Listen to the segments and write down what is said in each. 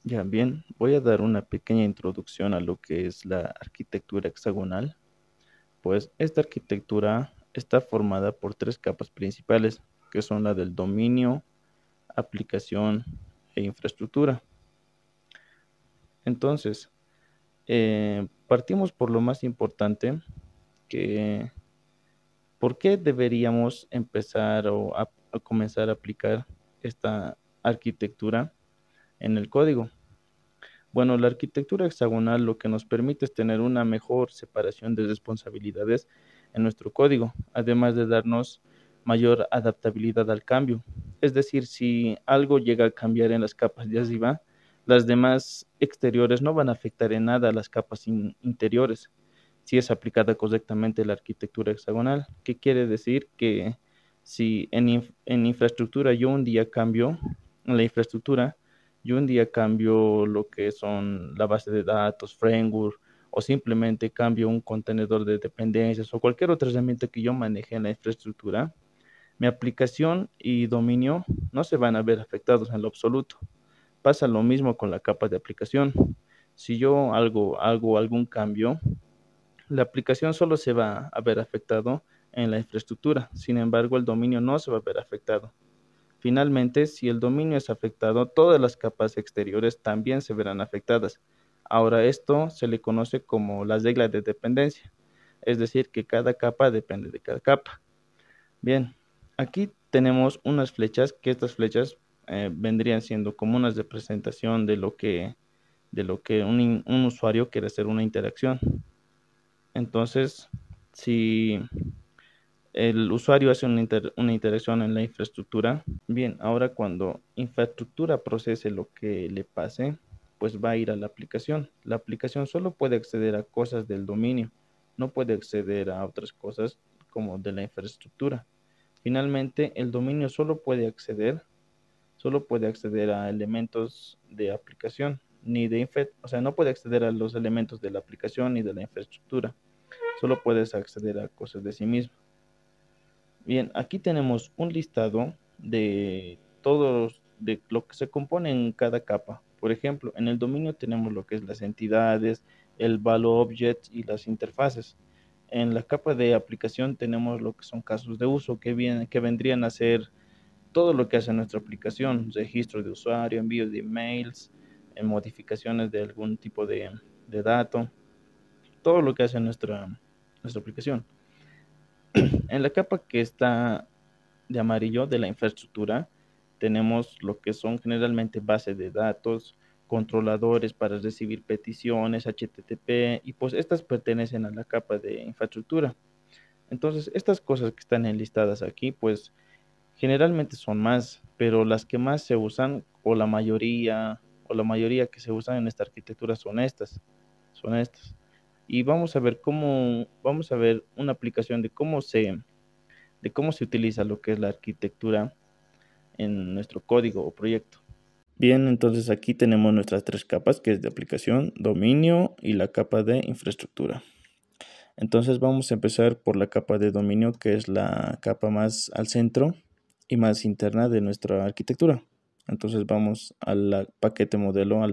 Ya bien, voy a dar una pequeña introducción a lo que es la arquitectura hexagonal. Pues esta arquitectura está formada por tres capas principales, que son la del dominio, aplicación e infraestructura. Entonces, partimos por lo más importante, que ¿por qué deberíamos empezar a comenzar a aplicar esta arquitectura en el código? Bueno, la arquitectura hexagonal lo que nos permite es tener una mejor separación de responsabilidades en nuestro código, además de darnos mayor adaptabilidad al cambio. Es decir, si algo llega a cambiar en las capas de arriba, las demás exteriores no van a afectar en nada a las capas interiores, si es aplicada correctamente la arquitectura hexagonal. ¿Qué quiere decir? Que si en infraestructura yo un día cambio en la infraestructura, yo un día cambio lo que son la base de datos, framework, o simplemente cambio un contenedor de dependencias o cualquier otra herramienta que yo maneje en la infraestructura, mi aplicación y dominio no se van a ver afectados en lo absoluto. Pasa lo mismo con la capa de aplicación. Si yo hago algún cambio, la aplicación solo se va a ver afectado en la infraestructura. Sin embargo, el dominio no se va a ver afectado. Finalmente, si el dominio es afectado, todas las capas exteriores también se verán afectadas. Ahora, esto se le conoce como la regla de dependencia, es decir, que cada capa depende de cada capa. Bien, aquí tenemos unas flechas, que estas flechas vendrían siendo como una representación de lo que un usuario quiere hacer una interacción. Entonces, si el usuario hace una interacción en la infraestructura. Bien, ahora cuando infraestructura procese lo que le pase, pues va a ir a la aplicación. La aplicación solo puede acceder a cosas del dominio, no puede acceder a otras cosas como de la infraestructura. Finalmente, el dominio solo puede acceder a elementos de aplicación, ni de o sea, no puede acceder a los elementos de la aplicación ni de la infraestructura. Solo puedes acceder a cosas de sí mismo. Bien, aquí tenemos un listado de todos, de lo que se compone en cada capa. Por ejemplo, en el dominio tenemos lo que es las entidades, el value object y las interfaces. En la capa de aplicación tenemos lo que son casos de uso, que vendrían a ser todo lo que hace nuestra aplicación: registro de usuario, envío de emails, modificaciones de algún tipo de dato, todo lo que hace nuestra aplicación. En la capa que está de amarillo de la infraestructura, tenemos lo que son generalmente bases de datos, controladores para recibir peticiones, HTTP, y pues estas pertenecen a la capa de infraestructura. Entonces, estas cosas que están enlistadas aquí, pues generalmente son más, pero las que más se usan, o la mayoría que se usan en esta arquitectura son estas. Y vamos a ver una aplicación de cómo se utiliza lo que es la arquitectura en nuestro código o proyecto. Bien, entonces aquí tenemos nuestras tres capas, que es de aplicación, dominio y la capa de infraestructura. Entonces vamos a empezar por la capa de dominio, que es la capa más al centro y más interna de nuestra arquitectura. Entonces vamos al paquete modelo.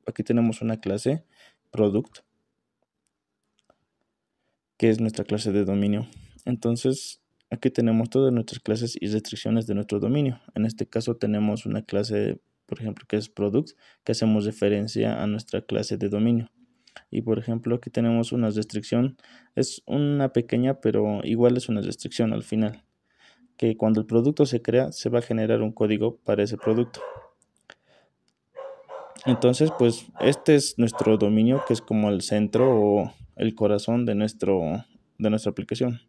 Aquí tenemos una clase product, que es nuestra clase de dominio. Entonces, aquí tenemos todas nuestras clases y restricciones de nuestro dominio. En este caso tenemos una clase, por ejemplo, que es product, que hacemos referencia a nuestra clase de dominio. Y por ejemplo, aquí tenemos una restricción, es una pequeña, pero igual es una restricción al final, que cuando el producto se crea, se va a generar un código para ese producto. Entonces, pues este es nuestro dominio, que es como el centro o el corazón de nuestra aplicación.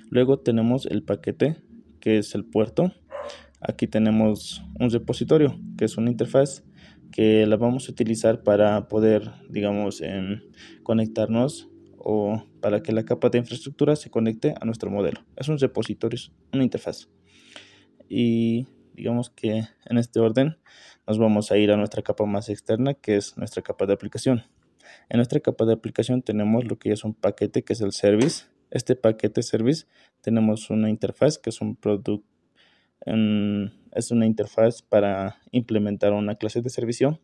Luego tenemos el paquete, que es el puerto. Aquí tenemos un repositorio, que es una interfaz que la vamos a utilizar para poder, digamos, conectarnos, o para que la capa de infraestructura se conecte a nuestro modelo. Es un repositorio, es una interfaz. Y digamos que en este orden nos vamos a ir a nuestra capa más externa, que es nuestra capa de aplicación. En nuestra capa de aplicación tenemos lo que ya es un paquete, que es el service. Este paquete service tenemos una interfaz, que es un product, es una interfaz para implementar una clase de servicio.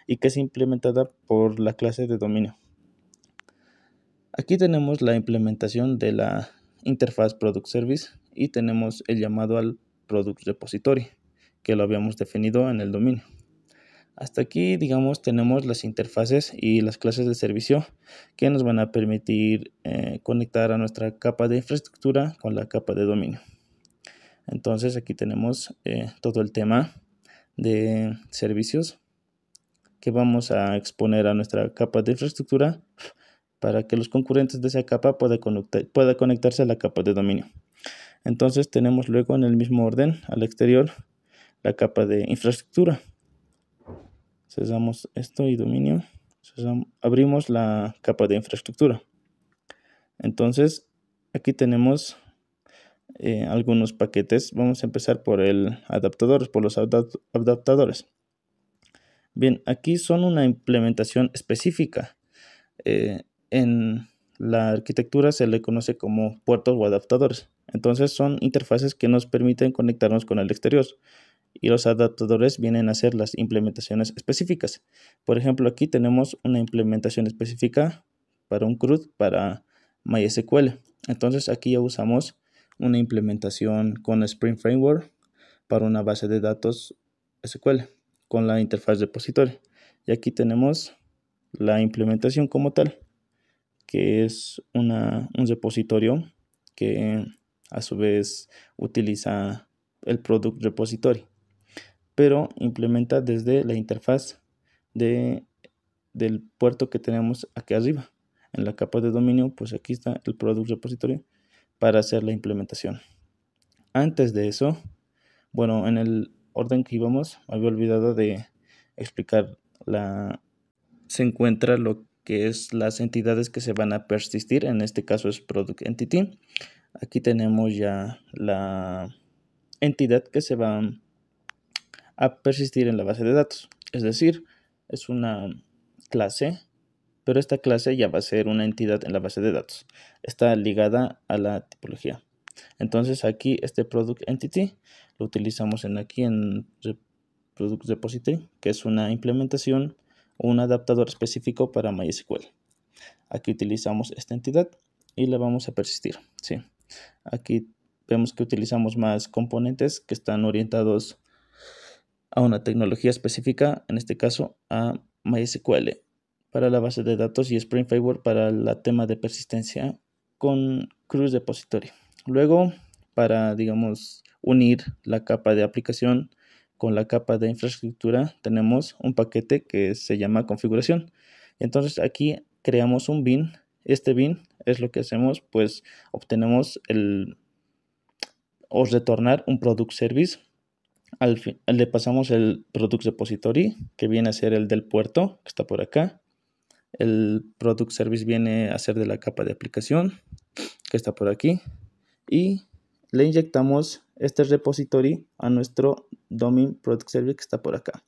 y que es implementada por la clase de dominio. Aquí tenemos la implementación de la interfaz Product Service y tenemos el llamado al Product Repository, que lo habíamos definido en el dominio. Hasta aquí, digamos, tenemos las interfaces y las clases de servicio que nos van a permitir conectar a nuestra capa de infraestructura con la capa de dominio. Entonces aquí tenemos todo el tema de servicios que vamos a exponer a nuestra capa de infraestructura para que los concurrentes de esa capa puedan conectarse a la capa de dominio. Entonces tenemos luego en el mismo orden al exterior la capa de infraestructura. Cesamos esto y dominio. Abrimos la capa de infraestructura. Entonces aquí tenemos algunos paquetes. Vamos a empezar por los adaptadores. Bien, aquí son una implementación específica. En la arquitectura se le conoce como puertos o adaptadores. Entonces son interfaces que nos permiten conectarnos con el exterior. Y los adaptadores vienen a ser las implementaciones específicas. Por ejemplo, aquí tenemos una implementación específica para un CRUD para MySQL. Entonces aquí ya usamos una implementación con Spring Framework para una base de datos SQL con la interfaz repository. Y aquí tenemos la implementación como tal, que es un repositorio que a su vez utiliza el Product Repository, pero implementa desde la interfaz del puerto que tenemos aquí arriba. En la capa de dominio, pues aquí está el Product Repository para hacer la implementación. Antes de eso, bueno, en el orden que íbamos, me había olvidado de explicar se encuentra lo que es las entidades que se van a persistir. En este caso es Product Entity. Aquí tenemos ya la entidad que se va a persistir en la base de datos. Es decir, es una clase, pero esta clase ya va a ser una entidad en la base de datos. Está ligada a la tipología. Entonces aquí este Product Entity lo utilizamos aquí en Product Repository, que es una implementación o un adaptador específico para MySQL. Aquí utilizamos esta entidad y la vamos a persistir. ¿Sí? Aquí vemos que utilizamos más componentes que están orientados a una tecnología específica, en este caso a MySQL para la base de datos y Spring Framework para el tema de persistencia con Cruz Repository. Luego, para, digamos, unir la capa de aplicación con la capa de infraestructura, tenemos un paquete que se llama configuración. Entonces aquí creamos un bin. Este bin es lo que hacemos, pues obtenemos o retornar un product service. Le pasamos el product repository, que viene a ser el del puerto, que está por acá. El product service viene a ser de la capa de aplicación, que está por aquí. Y le inyectamos este repository a nuestro domain product service, que está por acá.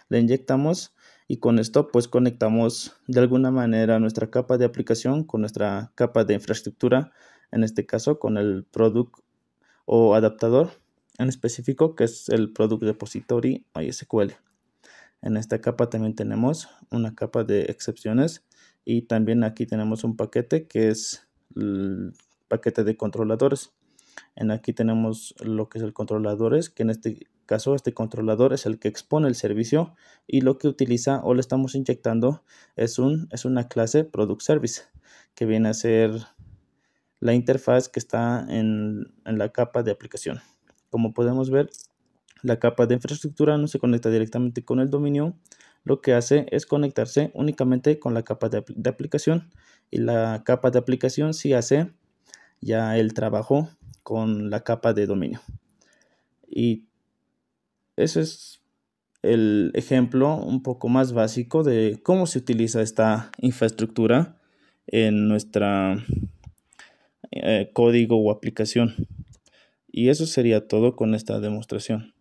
Le inyectamos y con esto pues conectamos de alguna manera nuestra capa de aplicación con nuestra capa de infraestructura, en este caso con el product o adaptador en específico, que es el Product Repository MySQL. En esta capa también tenemos una capa de excepciones y también aquí tenemos un paquete que es el paquete de controladores. Aquí tenemos lo que es el controladores, que en este caso este controlador es el que expone el servicio y lo que utiliza o le estamos inyectando es una clase Product Service, que viene a ser la interfaz que está en la capa de aplicación. Como podemos ver, la capa de infraestructura no se conecta directamente con el dominio. Lo que hace es conectarse únicamente con la capa de aplicación, y la capa de aplicación sí hace ya el trabajo con la capa de dominio. Y ese es el ejemplo un poco más básico de cómo se utiliza esta infraestructura en nuestra código o aplicación. Y eso sería todo con esta demostración.